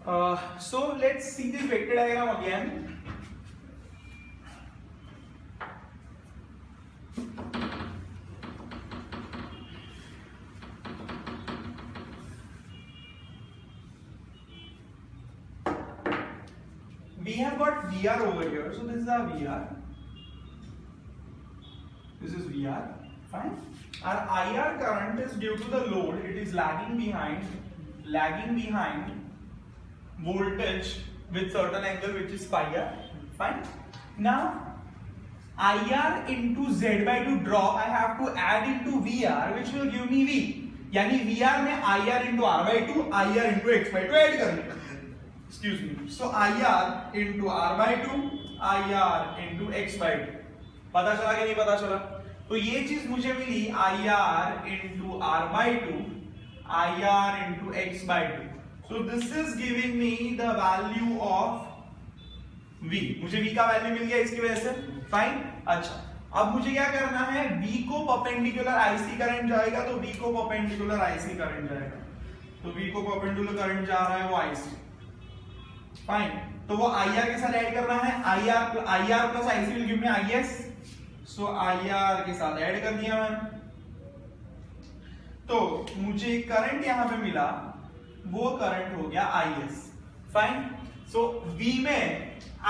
So let's see the vector diagram again. We have got VR over here, so this is our VR. This is VR, fine. Our IR current is due to the load; it is lagging behind voltage with certain angle, which is phi r. Fine. Now, IR into Z by 2 drop, I have to add into VR, which will give me V. यानी VR में IR into R by 2, IR into X by 2 add करना. Excuse me. So IR into R by 2, IR into X by 2. पता चला कि नहीं पता चला? तो ये चीज मुझे मिली IR into R by 2, IR into X by 2. So this is giving me the value of V. मुझे V का वैल्यू मिल गया इसकी वजह से. फाइन. अच्छा, अब मुझे क्या करना है? V को परपेंडिकुलर IC करंट जाएगा, तो V को परपेंडिकुलर IC करंट जाएगा. तो V को परपेंडिकुलर करंट जा रहा है वो IC. फाइन. तो वो IR के साथ ऐड करना है. IR plus IC will give me IS. So IR के साथ ऐड कर दिया मैंने. तो मुझे करंट यहां पे मिला, वो करंट हो गया IS. फाइन. सो V में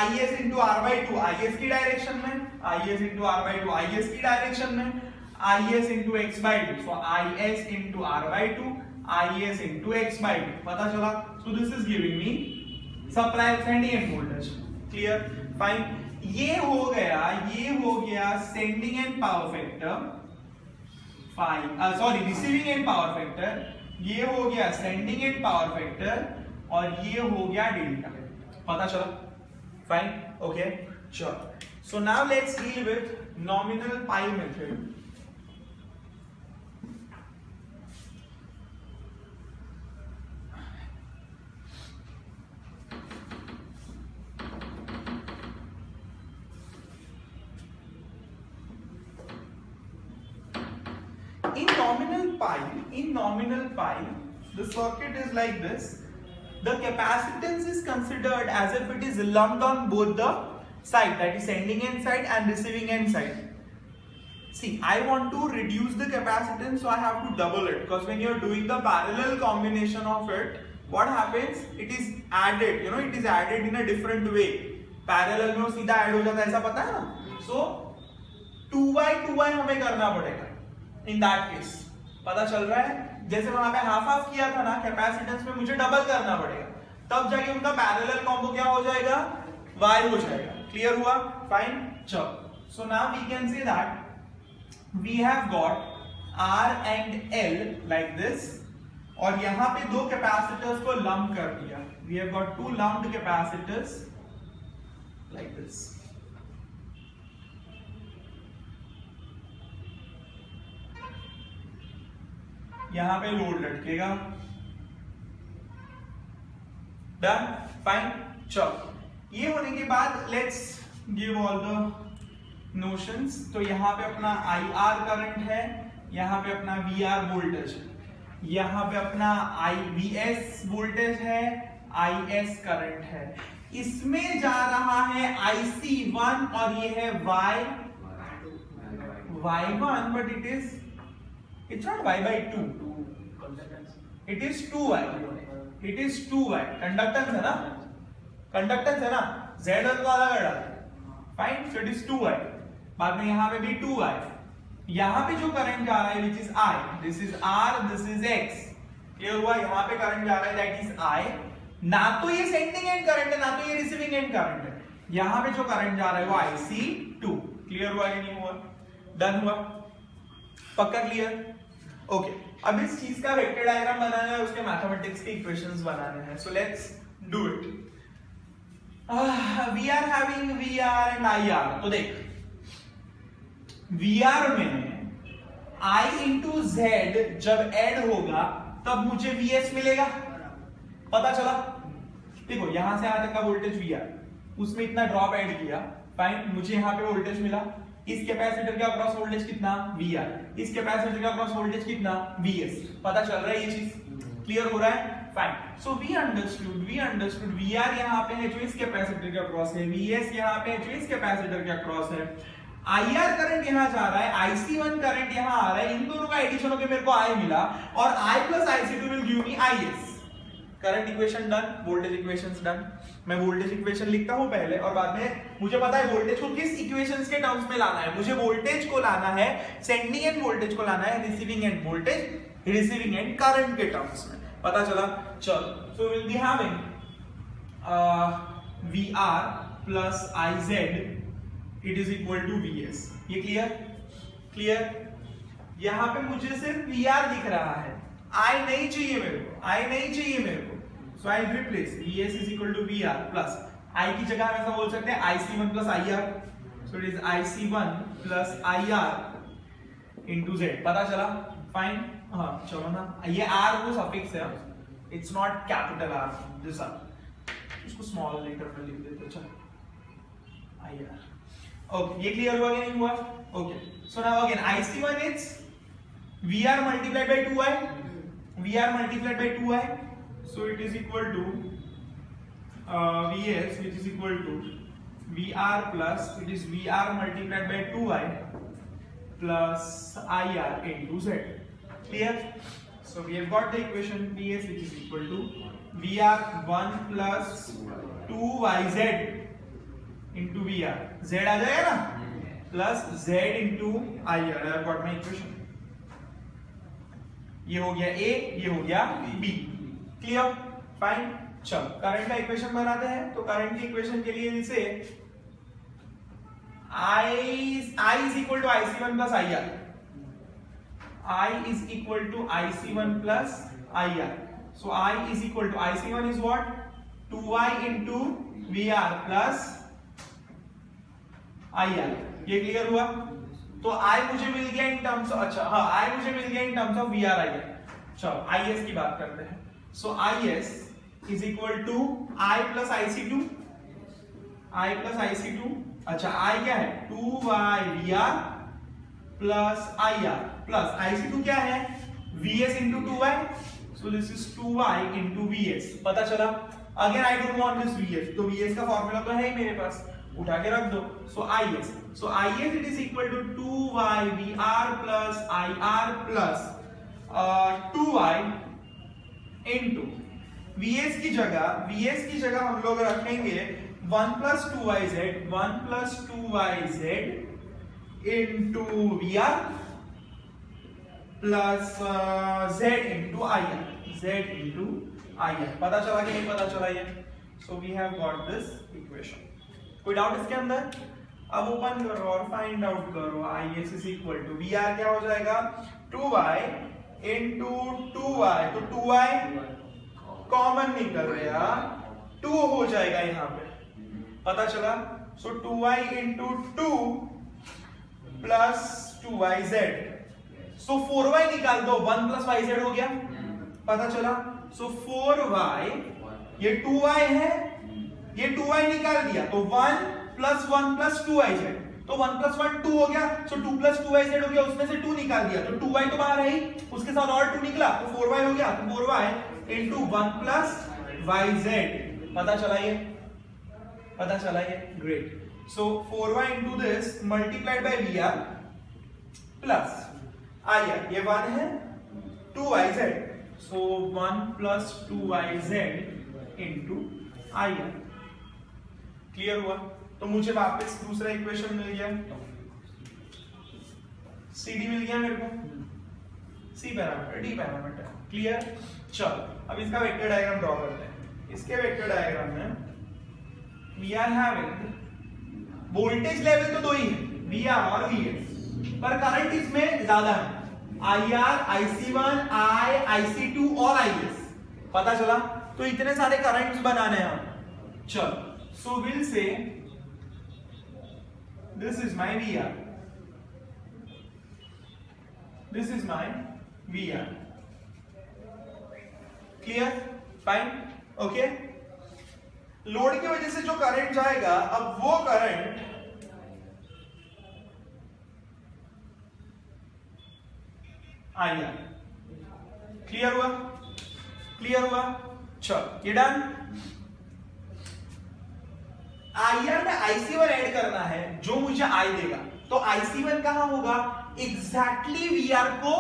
IS into R by 2 IS की डायरेक्शन में, IS into R by 2 IS की डायरेक्शन में, IS into X by 2. So IS into R by 2 IS into X by 2. पता चला? So this is giving me supply sending end voltage. Clear? Fine. ये हो गया sending end power factor. Fine. Sorry, receiving end power factor. ये हो गया sending end power factor और ये हो गया डेल्टा. पता चला? Fine. Okay. Sure. So now let's deal with nominal pi method. In nominal pi, the circuit is like this. The capacitance is considered as if it is lumped on both the side, that is sending end side and receiving end side. See, I want to reduce the capacitance, so I have to double it, because when you are doing the parallel combination of it, what happens? It is added, it is added in a different way. Parallel में वो सीधा add हो जाता है, ऐसा पता है ना? So 2y हमें करना पड़ेगा. In that case, पता चल रहा है? जैसे वहां पे हाफ किया था ना, कैपेसिटेंस में मुझे डबल करना पड़ेगा, तब जाके उनका पैरेलल कॉम्बो क्या हो जाएगा? Y हो जाएगा. क्लियर हुआ? फाइन. चलो, so now we can say that we have got R and L like this, और यहां पे दो कैपेसिटर्स को लंप कर दिया. We have got two lumped capacitors like this. यहां पे लोड लटकेगा. डन. फाइन. चलो, ये होने के बाद let's give all the notions. तो यहां पे अपना IR करंट है, यहां पे अपना VR वोल्टेज है, यहां पे अपना VS वोल्टेज है, IS करंट है. इसमें जा रहा है IC1 और ये है Y1, but it's not Y by 2. It is 2Y. It is 2Y. Conductance है ना? कंडक्टेंस है ना? Z1 को अलग हटा दे. Fine. So it is 2Y. बाद में यहाँ पे भी 2Y. यहाँ पे जो करंट जा रहा है, which is I. This is R. This is X. Clear हुआ? यहाँ पे करंट जा रहा है, that is I. ना तो ये सेंडिंग एंड करंट है, ना तो ये रिसीविंग एंड करंट है. यहाँ पे जो करंट जा रहा है वो IC2. क्लियर हुआ कि नहीं हुआ? डन हुआ? पक्का क्लियर? ओके. अब इस चीज का वेक्टर डायग्राम बनाना है, उसके मैथमेटिक्स के इक्वेशंस बनाने हैं. So let's do it. We are having VR and IR. तो देख, VR में I into Z जब ऐड होगा तब मुझे VS मिलेगा. पता चला? देखो, यहां से यहां तक का वोल्टेज VR, उसमें इतना ड्रॉप ऐड किया. फाइन. मुझे यहां पे वोल्टेज मिला. इस कैपेसिटर के अक्रॉस वोल्टेज कितना? VR. इस कैपेसिटर के अक्रॉस वोल्टेज कितना? VS. पता चल रहा है ये चीज? क्लियर हो रहा है? Fine. So we understood we are यहाँ पे है जो इस कैपेसिटर के अक्रॉस है, वी एस यहाँ पे है जो इस कैपेसिटर के अक्रॉस है, आई आर करंट यहाँ जा रहा है, IC1 करंट यहाँ आ रहा है, इन दोनों का एडिशन होकर मेरे को आई मिला और I plus IC2 will give me IS. Current equation done, voltage equations done. मैं वोल्टेज इक्वेशन लिखता हूं पहले और बाद में मुझे पता है वोल्टेज को किस इक्वेशंस के टर्म्स में लाना है. मुझे वोल्टेज को लाना है, सेंडिंग एंड वोल्टेज को लाना है receiving end voltage, receiving end current के टर्म्स में. पता चला. चलो, so will be having VR plus IZ it is equal to VS. ये क्लियर. यहां पे मुझे सिर्फ VR दिख रहा है, I नहीं चाहिए मेरे को. So I replace VS is equal to VR plus I की जगह हम ऐसा बोल सकते हैं IC1 plus IR. So it is IC1 plus IR into Z. पता चला. फाइन. हाँ चलो ना, ये R वो सफिक्स है, it's not capital R. this R. इसको स्मॉल लेटर में लिख देते. चलो IR. Okay, ये क्लियर हुआ कि नहीं हुआ? Okay. So now again IC1 is VR multiplied by 2I. VR multiplied by 2I. So it is equal to VS, which is equal to VR plus it is VR multiplied by 2I plus IR into Z. Clear? So we have got the equation VS which is equal to VR1 plus 2YZ into VR. Z आ जाएगा ना? Plus Z into IR. I have got my equation. ये हो गया A, ये हो गया B. Clear. Fine. चलो current का इक्वेशन बनाते हैं. तो करंट की इक्वेशन के लिए इसे I is equal to IC1 plus IR. I is equal to IC1 plus IR. So I is equal to IC1 is what? 2I into VR plus IR. ये clear हुआ. तो I मुझे मिल गया in terms, अच्छा हाँ I मुझे मिल गया in terms of VR IR. चलो IS की बात करते हैं. So IS is equal to I plus IC2. I plus IC2. अच्छा I क्या है? 2Y VR plus IR plus IC2 क्या है? VS into 2Y. So this is 2Y into VS. पता चला. Again I don't want this VS. तो VS का formula तो है ही मेरे पास, उठा के रख दो. So IS. So IS it is equal to 2Y VR plus IR plus 2Y into VS की जगह हम लोग रखेंगे 1 plus 2YZ into VR plus Z into IR. पता चला कि नहीं पता चला ये? So we have got this equation. कोई डाउट इसके अंदर? अब ओपन करो और फाइंड आउट करो. IS is equal to VR क्या हो जाएगा? 2Y into 2Y. तो 2Y कॉमन निकल गया, 2 हो जाएगा यहाँ पे. पता चला. सो 2y into 2 plus 2yz. सो 4y निकाल दो, 1 plus yz हो गया. पता चला. सो 4y, ये 2y है, ये 2y निकाल दिया तो 1 plus 1 plus 2yz. तो 1 plus 1 2 हो गया. सो 2 plus 2yz हो गया, उसमें से 2 निकाल दिया तो 2y तो बाहर है ही, उसके साथ और 2 निकला तो 4y हो गया. तो 4y into 1 plus yz. पता चला ये. Great. So 4y into this multiplied by VR plus IR. ये 1 है, 2yz. So 1 plus 2yz into IR. Clear हुआ. तो मुझे वापस दूसरा इक्वेशन मिल गया, CD मिल गया मेरे को, C parameter, D parameter. Clear. चलो अब इसका वेक्टर डायग्राम ड्रॉ करते हैं. इसके वेक्टर डायग्राम में we are having voltage level तो दो ही है, VR और VS, पर करंट इसमें ज्यादा है. IR, IC1, IC2 और IS. पता चला. तो इतने सारे करंट्स बनाने हैं. चलो so will say this is my VR, this is my VR. Clear. Fine. Okay. Load की वजह से जो करंट जाएगा, अब वो करंट IR. क्लियर हुआ. चलो ये डन। IR में IC1 ऐड करना है जो मुझे I देगा, तो IC1 कहां होगा? एग्जैक्टली VR को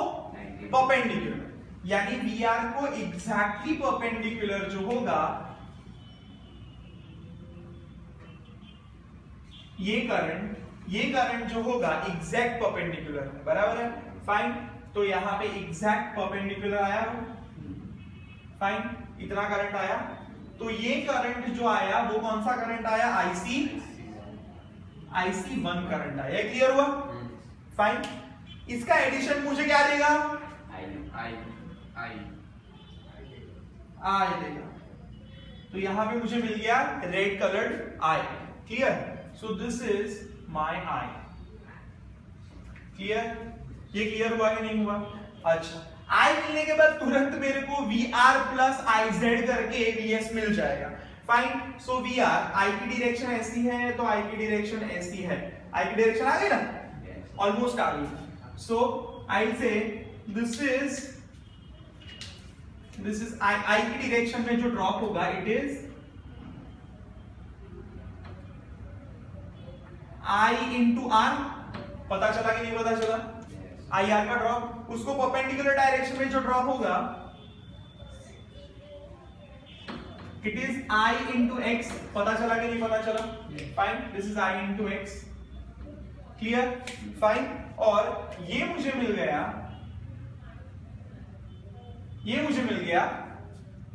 परपेंडिकुलर, यानी VR को एग्जैक्टली परपेंडिकुलर जो होगा ये करंट जो होगा एग्जैक्ट परपेंडिकुलर है, बराबर है, फाइन। तो यहां पे एग्जैक्ट परपेंडिकुलर आया, फाइन, इतना करंट आया। तो ये करंट जो आया वो कौन सा करंट आया? IC1 करंट आया, क्लियर हुआ? फाइन। इसका एडिशन मुझे क्या देगा? I देगा। तो यहां पे मुझे मिल गया red coloured I, clear? So this is my I, clear? ये क्लियर हुआ कि नहीं हुआ? अच्छा, I मिलने के बाद तुरंत मेरे को VR प्लस IZ करके VS मिल जाएगा, फाइन। सो VR, I की डायरेक्शन ऐसी है तो I की डायरेक्शन ऐसी है, I की डायरेक्शन आ गई ना, ऑलमोस्ट आ गई। सो आई से दिस इज I की डायरेक्शन में जो ड्रॉप होगा it is I into R, पता चला कि नहीं पता चला? IR का ड्रॉप, उसको परपेंडिकुलर डायरेक्शन में जो ड्रॉप होगा it is I into X, पता चला कि नहीं पता चला? Fine, this is I into X, clear? Fine. और ये मुझे मिल गया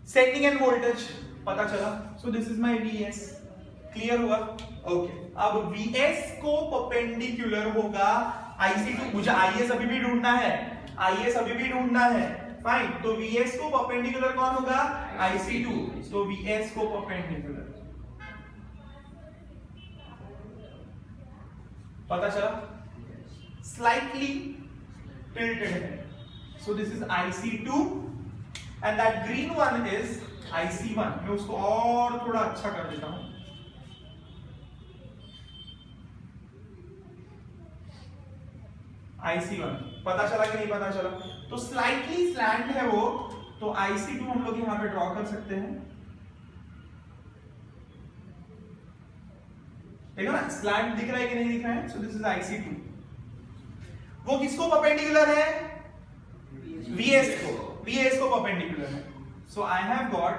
सेंडिंग एंड वोल्टेज, पता चला? सो this is my VS, clear हुआ? ओके, अब VS को परपेंडिकुलर होगा IC2, मुझे IS अभी भी ढूंढना है, फाइन। तो VS को परपेंडिकुलर कौन होगा? IC2, तो VS को परपेंडिकुलर, पता चला? स्लाइटली टिल्टेड है, so this is IC2 and that green one is IC1। मैं उसको और थोड़ा अच्छा कर देता हूं, IC1, पता चला कि नहीं पता चला? तो स्लाइटली स्लैंट है वो, तो IC2 हम लोग यहां पे ड्रॉ कर सकते हैं, देखो ना स्लैंट दिख रहा है कि नहीं दिख रहा है? So this is IC2। वो किसको परपेंडिकुलर है? VS को परपेंडिकुलर है। So I have got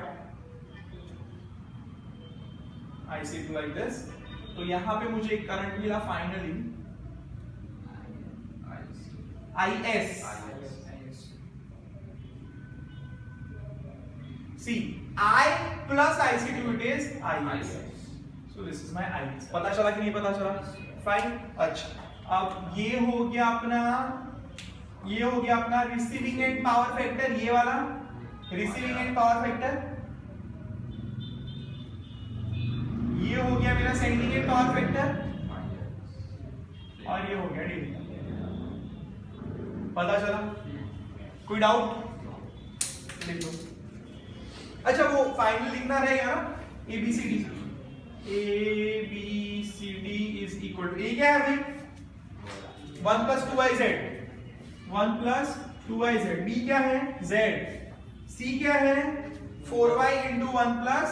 IC2 like this. तो यहां पे मुझे एक करंट मिला finally IS। See, I plus IC2 it is IS. So this is my IS. पता चला कि नहीं पता चला? फाइन। अच्छा, अब ये हो गया अपना रिसीविंग एंड पावर फैक्टर, ये वाला रिसीविंग एंड पावर फैक्टर, ये हो गया मेरा सेंडिंग एंड पावर फैक्टर, और ये हो गया डिविजन। पता चला? कोई डाउट? लिख लो। अच्छा, वो फाइनल लिखना रहेगा ना, ABCD इज इक्वल टू, ये क्या है भाई? 1 प्लस 2YZ, B क्या है? Z, C क्या है? 4Y इंटू 1 प्लस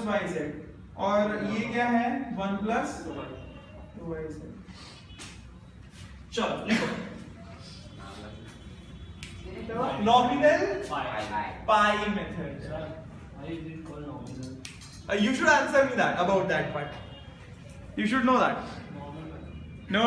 YZ, और ये क्या है? 1 प्लस 2YZ। चलो लिखो, nominal pi method. You should answer me that, about that part. You should know that. No.